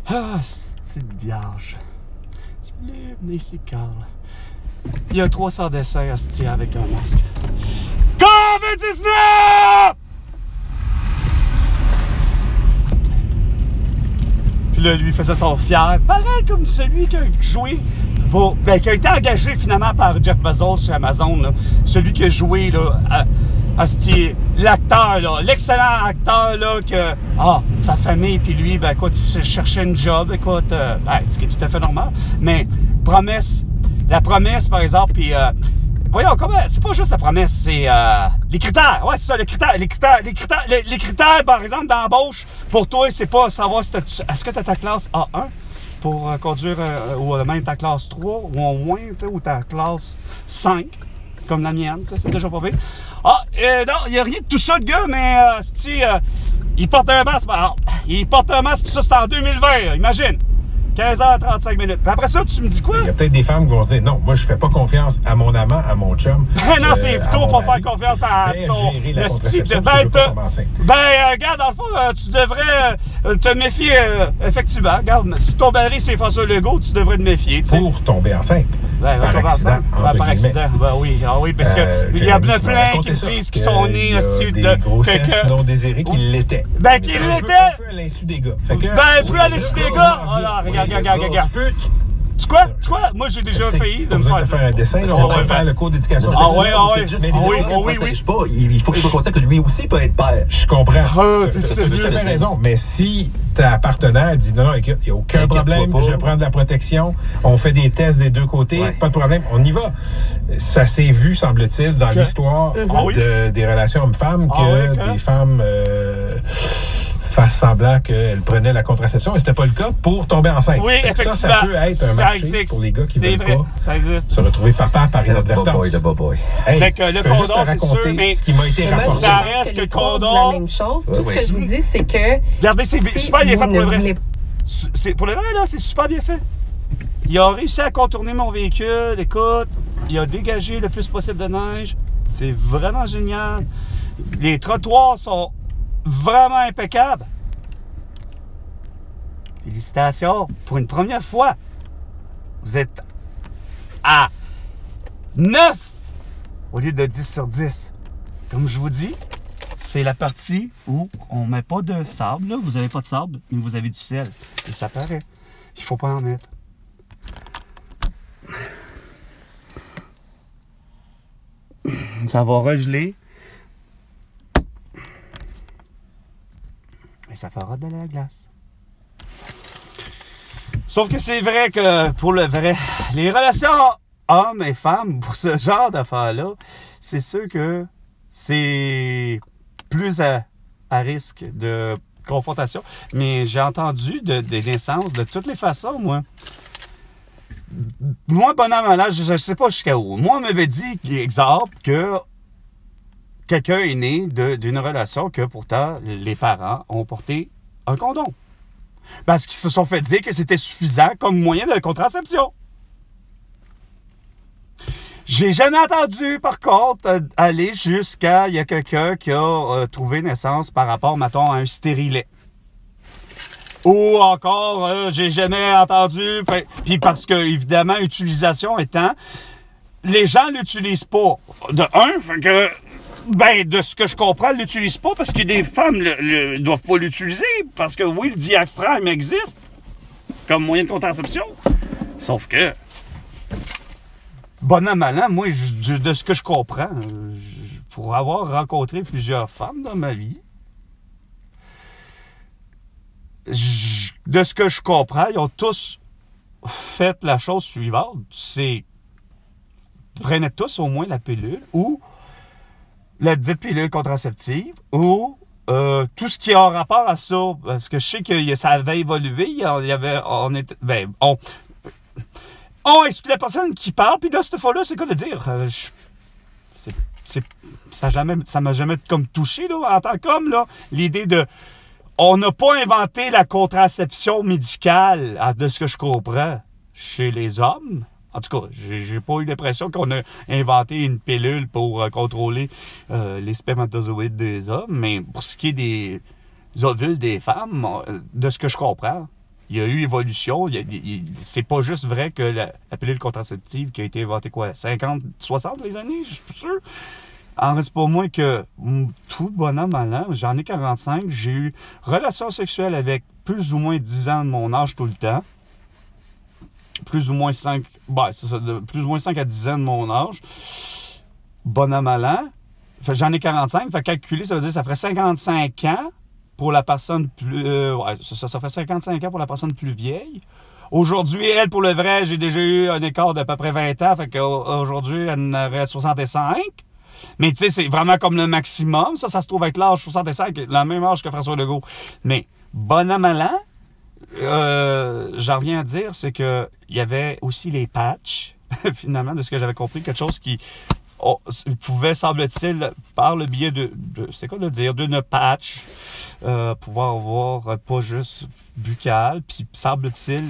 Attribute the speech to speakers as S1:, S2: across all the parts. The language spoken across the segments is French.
S1: Ah, petite vierge. Salut, venez ici, Carl. Il y a 300 dessins à se tirer avec un masque. COVID-19! Puis là, lui faisait son fier. Pareil comme celui qui a joué pour, qui a été engagé finalement par Jeff Bezos chez Amazon. Là. Celui qui a joué là, l'acteur, l'excellent acteur là, que sa famille puis lui, ben écoute, il cherchait une job, écoute, ce qui est tout à fait normal. Mais la promesse, par exemple, puis voyons, comment, c'est pas juste la promesse, c'est les critères. Ouais, c'est ça, les critères, par exemple, d'embauche, pour toi, c'est pas savoir si est-ce que tu as ta classe A1 pour conduire, ou même ta classe 3, ou au moins, tu sais, ou ta classe 5, comme la mienne, tu sais, c'est déjà pas bien. Non, il n'y a rien de tout ça, le gars, mais il porte un masque. Il porte un masque, puis ça, c'est en 2020, là, imagine. 15h35 minutes. Puis après ça, tu me dis quoi?
S2: Il y a peut-être des femmes qui vont se dire non, moi je fais pas confiance à mon amant, à mon chum.
S1: Non, c'est plutôt pas faire confiance à ton style de regarde, dans le fond, tu devrais te méfier, effectivement. Regarde, si ton mari c'est François Legault, tu devrais te méfier. T'sais.
S2: Pour tomber enceinte.
S1: Par accident. Par accident. Oui, parce qu'il y a plein qui disent qu'ils sont nés
S2: de grossesses non désirées qui l'étaient.
S1: Qu'il l'étaient.
S2: Un peu à l'insu des gars.
S1: Plus à l'insu des gars. Regarde. Tu quoi? Moi, j'ai déjà failli de me faire
S2: un dessin. On va faire le cours d'éducation sexuelle.
S3: Oui. Il faut qu'il soit conscient que lui aussi peut être père.
S2: Je comprends. Tu as tout à fait raison. Mais si ta partenaire dit non, il n'y a aucun problème, je prends de la protection, on fait des tests des deux côtés, pas de problème, on y va. Ça s'est vu, semble-t-il, dans l'histoire des relations hommes-femmes que des femmes fassent semblant qu'elles prenaient la contraception, et c'était pas le cas pour tomber enceinte.
S1: Oui, effectivement.
S2: Ça peut être un marché pour les gars qui veulent pas
S1: se
S2: retrouver papa par inadvertance.
S1: Fait que le condom, c'est sûr, mais
S2: ce qui m'a été rapporté.
S1: Ça reste que le condom...
S4: la même chose. Tout ce que je vous dis, c'est que...
S1: Regardez, c'est super bien fait pour le vrai. Pour le vrai, là, c'est super bien fait. Il a réussi à contourner mon véhicule, écoute, il a dégagé le plus possible de neige. C'est vraiment génial. Les trottoirs sont vraiment impeccable. Félicitations. Pour une première fois, vous êtes à 9 au lieu de 10 sur 10. Comme je vous dis, c'est la partie où on met pas de sable. Là. Vous n'avez pas de sable, mais vous avez du sel. Et ça paraît. Il faut pas en mettre. Ça va regeler. Et ça fera de la glace. Sauf que c'est vrai que pour le vrai, les relations hommes et femmes, pour ce genre d'affaires-là, c'est sûr que c'est plus à risque de confrontation. Mais j'ai entendu des naissances de toutes les façons, moi. Moi, bonhomme à l'âge, je ne sais pas jusqu'à où. Moi, on m'avait dit, exemple, que quelqu'un est né d'une relation que pourtant les parents ont porté un condom. Parce qu'ils se sont fait dire que c'était suffisant comme moyen de contraception. J'ai jamais entendu, par contre, aller jusqu'à il y a quelqu'un qui a trouvé naissance par rapport, mettons, à un stérilet. Ou encore, j'ai jamais entendu, puis parce que, évidemment, utilisation étant, les gens l'utilisent pas. De un, fait que... de ce que je comprends, ils ne l'utilisent pas parce que des femmes ne doivent pas l'utiliser. Parce que oui, le diaphragme existe comme moyen de contraception. Sauf que, bon an, mal an, moi, de ce que je comprends, pour avoir rencontré plusieurs femmes dans ma vie, de ce que je comprends, ils ont tous fait la chose suivante. C'est, prenaient tous au moins la pilule ou la dite pilule contraceptive ou tout ce qui a rapport à ça, parce que je sais que ça avait évolué, on exclut la personne qui parle, puis là, cette fois-là, c'est quoi de dire? Ça m'a jamais comme touché, là, en tant qu'homme, là, l'idée de... On n'a pas inventé la contraception médicale, de ce que je comprends, chez les hommes. En tout cas, j'ai pas eu l'impression qu'on a inventé une pilule pour contrôler les spermatozoïdes des hommes, mais pour ce qui est des ovules des femmes, de ce que je comprends, il y a eu évolution. C'est pas juste vrai que la pilule contraceptive qui a été inventée, 50, 60 les années, je suis plus sûr. En reste pas moins que tout bonhomme malin, j'en ai 45, j'ai eu relation sexuelle avec plus ou moins 10 ans de mon âge tout le temps. Plus ou moins 5, c'est ça, plus ou moins 5 à 10 ans de mon âge. Bonhomme malin. J'en ai 45, fait calculer, ça veut dire que ça ferait 55 ans pour la personne plus... ça ferait 55 ans pour la personne plus vieille. Aujourd'hui, elle, pour le vrai, j'ai déjà eu un écart d'à peu près 20 ans, fait qu'aujourd'hui, elle en aurait 65. Mais tu sais, c'est vraiment comme le maximum. Ça se trouve avec l'âge 65, le même âge que François Legault. Mais bonhomme malin, j'en reviens à dire, c'est que il y avait aussi les patchs, finalement, de ce que j'avais compris, quelque chose qui pouvait, semble-t-il, par le biais c'est quoi de dire, d'une patch, pouvoir avoir pas juste buccale, puis semble-t-il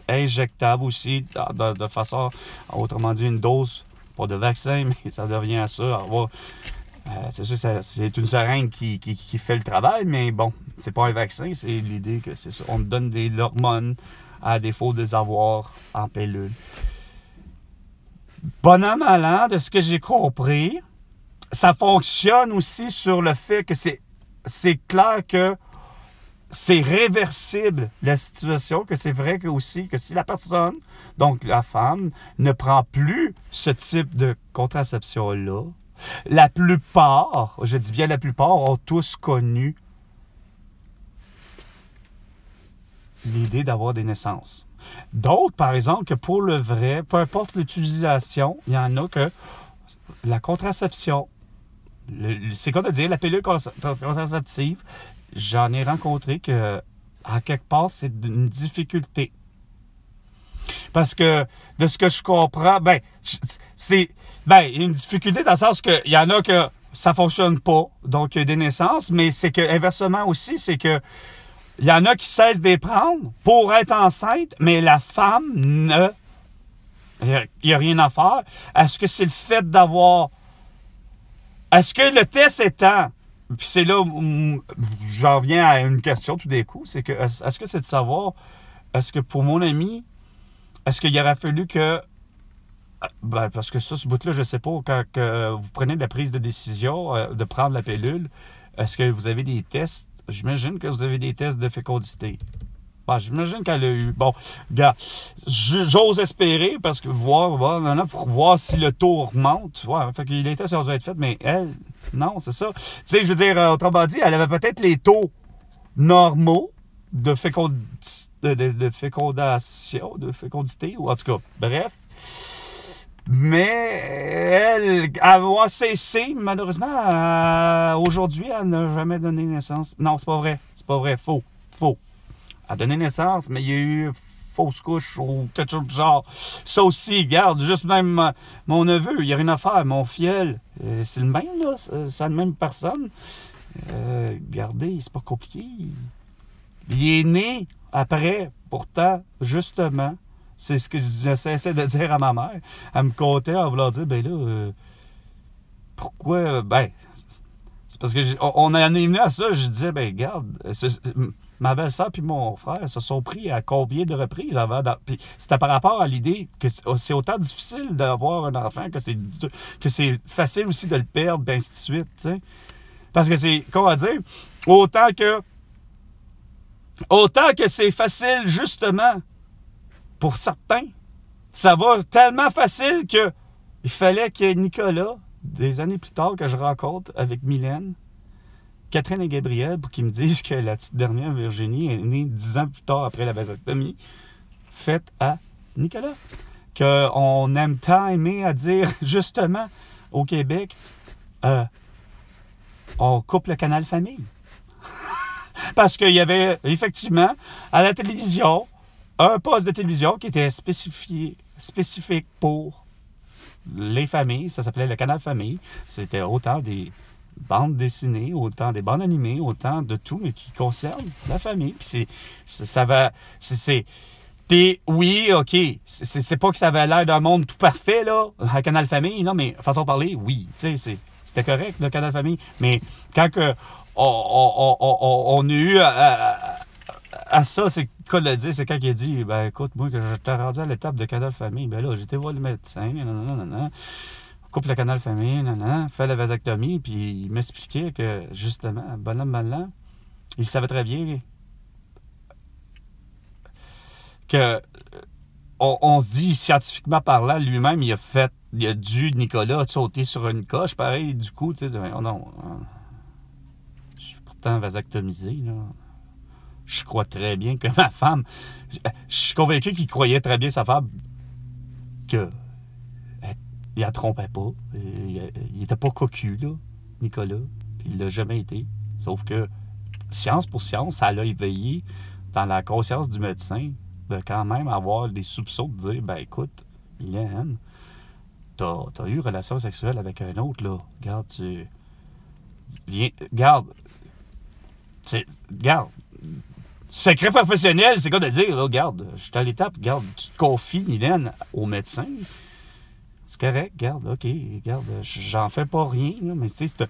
S1: injectable aussi, de façon, autrement dit, une dose, pas de vaccin, mais ça devient à ça, avoir... c'est sûr, c'est une seringue qui fait le travail, mais bon, c'est pas un vaccin, c'est l'idée que c'est ça. On donne des hormones à défaut de les avoir en pilule. Bonhomme malin, de ce que j'ai compris, ça fonctionne aussi sur le fait que c'est clair que c'est réversible la situation, que c'est vrai que aussi que si la personne, donc la femme, ne prend plus ce type de contraception-là, la plupart, je dis bien la plupart, ont tous connu l'idée d'avoir des naissances. D'autres, par exemple, que pour le vrai, peu importe l'utilisation, il y en a que la contraception, c'est quoi de dire, la pilule contraceptive, j'en ai rencontré que, à quelque part, c'est une difficulté. Parce que, de ce que je comprends, il y a une difficulté dans le sens qu'il y en a que ça fonctionne pas, donc il y a des naissances, mais c'est que, inversement aussi, c'est que il y en a qui cessent de les prendre pour être enceinte, mais la femme il n'y a rien à faire. Est-ce que c'est le fait d'avoir... Est-ce que le test étant... Puis c'est là où j'en viens à une question tout d'un coup, c'est que est-ce que c'est de savoir, est-ce que pour mon ami, est-ce qu'il aurait fallu que... parce que ça, ce bout-là, je ne sais pas, quand vous prenez de la prise de décision de prendre la pilule, est-ce que vous avez des tests? J'imagine que vous avez des tests de fécondité. J'imagine qu'elle a eu... Bon, gars, j'ose espérer, parce que pour voir si le taux augmente. Ouais, fait que les tests ont dû être faits, mais elle, non, c'est ça. Tu sais, je veux dire, autrement dit, elle avait peut-être les taux normaux de fécondation, de fécondité, ou en tout cas, bref. Mais elle a cessé, malheureusement, aujourd'hui, elle n'a jamais donné naissance. Non, c'est pas vrai. C'est pas vrai. Faux. Elle a donné naissance, mais il y a eu fausse couche ou quelque chose de genre. Ça aussi, regarde, juste même mon neveu, il y a rien à faire. Mon fiel, c'est le même, là. C'est la même personne. Regardez, c'est pas compliqué. Il est né après, pourtant, justement. C'est ce que j'essaie de dire à ma mère. Elle me comptait en voulant dire, pourquoi, c'est parce que on en est venu à ça, je disais, regarde, ma belle-sœur et mon frère se sont pris à combien de reprises avant, puis c'était par rapport à l'idée que c'est autant difficile d'avoir un enfant que c'est facile aussi de le perdre, ainsi de suite, tu sais. Parce que c'est, comment dire, autant que c'est facile, justement, pour certains, ça va tellement facile que il fallait que Nicolas, des années plus tard, que je rencontre avec Mylène, Catherine et Gabriel, pour qu'ils me disent que la petite dernière Virginie est née 10 ans plus tard après la vasectomie, faite à Nicolas. Qu'on aime tant aimer à dire, justement, au Québec, on coupe le canal famille. Parce qu'il y avait, effectivement, à la télévision, un poste de télévision qui était spécifique pour les familles. Ça s'appelait le canal famille. C'était autant des bandes dessinées, autant des bandes animées, autant de tout, mais qui concerne la famille. Puis puis oui, OK, c'est pas que ça avait l'air d'un monde tout parfait, là, un canal famille, non, mais façon de parler, oui, tu sais, c'était correct, le canal famille. Mais quand on a eu à ça, c'est Nicole l'a dit, c'est quand il a dit, ben écoute, moi, que j'étais rendu à l'étape de canal famille, ben là, j'étais voir le médecin, nanana, coupe le canal famille, nanana, fait la vasectomie, puis il m'expliquait que, justement, bonhomme malin, il savait très bien que, on se dit, scientifiquement parlant, lui-même, il a dû, Nicolas, sauter sur une coche, pareil, du coup, tu sais, non, je suis pourtant vasectomisé, là. Je crois très bien que ma femme... Je suis convaincu qu'il croyait très bien sa femme que il la trompait pas. Il était pas cocu, là, Nicolas. Puis il l'a jamais été. Sauf que, science pour science, ça l'a éveillé dans la conscience du médecin de quand même avoir des soupçons de dire, ben écoute, Mylène, t'as eu relation sexuelle avec un autre, là. Regarde, Regarde. Secret professionnel, c'est quoi de dire, là, regarde, je suis à l'étape, regarde, tu te confies, Mylène, au médecin. C'est correct, regarde, OK, regarde, j'en fais pas rien, là, mais tu sais,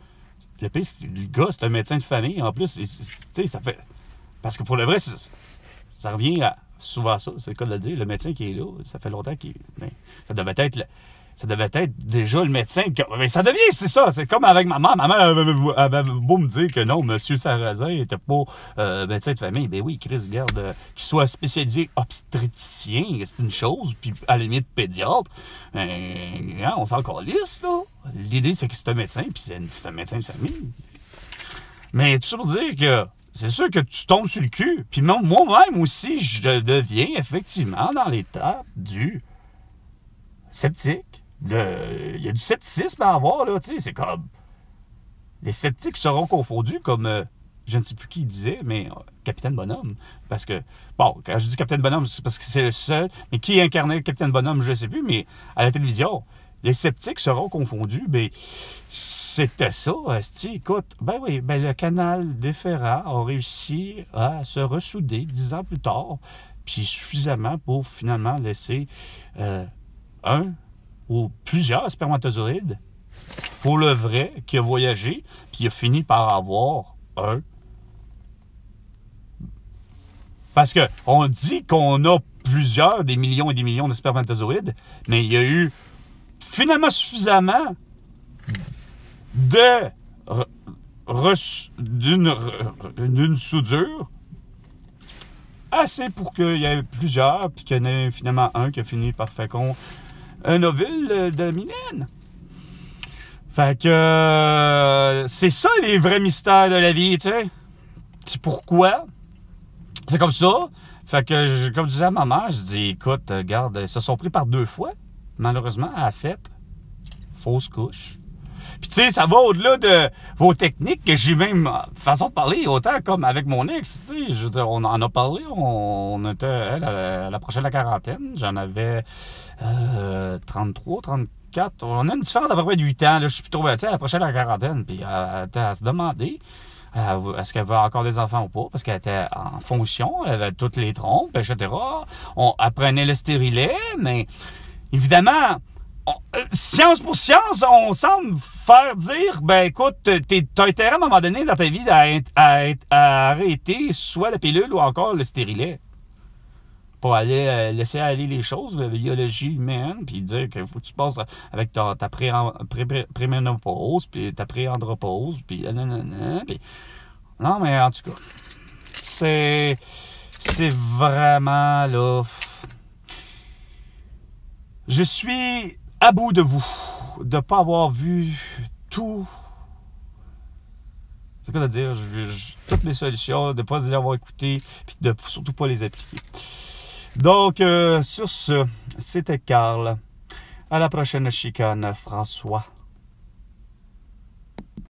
S1: le pire, le gars, c'est un médecin de famille, en plus, tu sais, ça fait... Parce que pour le vrai, ça revient souvent à ça, c'est le cas de le dire, le médecin qui est là, ça fait longtemps qu'il... Mais ça devait être déjà le médecin. Mais ça devient, c'est ça. C'est comme avec ma mère. Ma mère avait beau me dire que non, M. Sarrazin n'était pas médecin de famille. Ben oui, Chris, regarde, qu'il soit spécialisé obstétricien, c'est une chose. Puis à la limite, pédiatre. On s'en calisse, là. L'idée, c'est que c'est un médecin, puis c'est un médecin de famille. Mais tout ça pour dire que c'est sûr que tu tombes sur le cul. Puis moi-même aussi, je deviens effectivement dans l'étape du sceptique. Il y a du scepticisme à avoir, là, tu sais, c'est comme... Les sceptiques seront confondus comme, je ne sais plus qui disait, mais Capitaine Bonhomme. Parce que, bon, quand je dis Capitaine Bonhomme, c'est parce que c'est le seul, mais qui incarnait Capitaine Bonhomme, je ne sais plus, mais à la télévision, les sceptiques seront confondus, ben, c'était ça, écoute, ben oui, ben le canal déférent a réussi à se ressouder 10 ans plus tard, puis suffisamment pour finalement laisser un ou plusieurs spermatozoïdes pour le vrai qui a voyagé, puis il a fini par avoir un. Parce que on dit qu'on a des millions et des millions de spermatozoïdes, mais il y a eu finalement suffisamment d'une soudure assez pour qu'il y ait plusieurs, puis qu'il y en ait finalement un qui a fini par fécond un ovule de Mylène. Fait que c'est ça les vrais mystères de la vie, tu sais. C'est pourquoi. C'est comme ça. Fait que, comme je disais à ma mère, je dis, écoute, regarde, ils se sont pris par 2 fois, malheureusement, à la fête. Fausse couche. Puis tu sais, ça va au-delà de vos techniques, que j'ai même façon de parler, autant comme avec mon ex, tu sais, je veux dire, on en a parlé, on était, elle approchait de la quarantaine, j'en avais 33, 34, on a une différence d'à peu près de 8 ans, là, je suis plutôt, tu sais, elle approchait de la quarantaine, puis elle était à se demander, est-ce qu'elle veut encore des enfants ou pas, parce qu'elle était en fonction, elle avait toutes les trompes, etc. On apprenait le stérilet, mais évidemment... science pour science, on semble faire dire, ben écoute, t'as intérêt à un moment donné dans ta vie à arrêter soit la pilule ou encore le stérilet. Pour aller laisser aller les choses, la biologie humaine, puis dire qu'il faut que tu passes avec ta préménopause, puis ta préandropause, puis puis... Non, mais en tout cas, c'est vraiment, là... Je suis à bout de vous, de ne pas avoir vu tout. C'est quoi de dire? Toutes les solutions, de ne pas les avoir écoutées, puis de surtout pas les appliquer. Donc, sur ce, c'était Carl. À la prochaine chicane, François.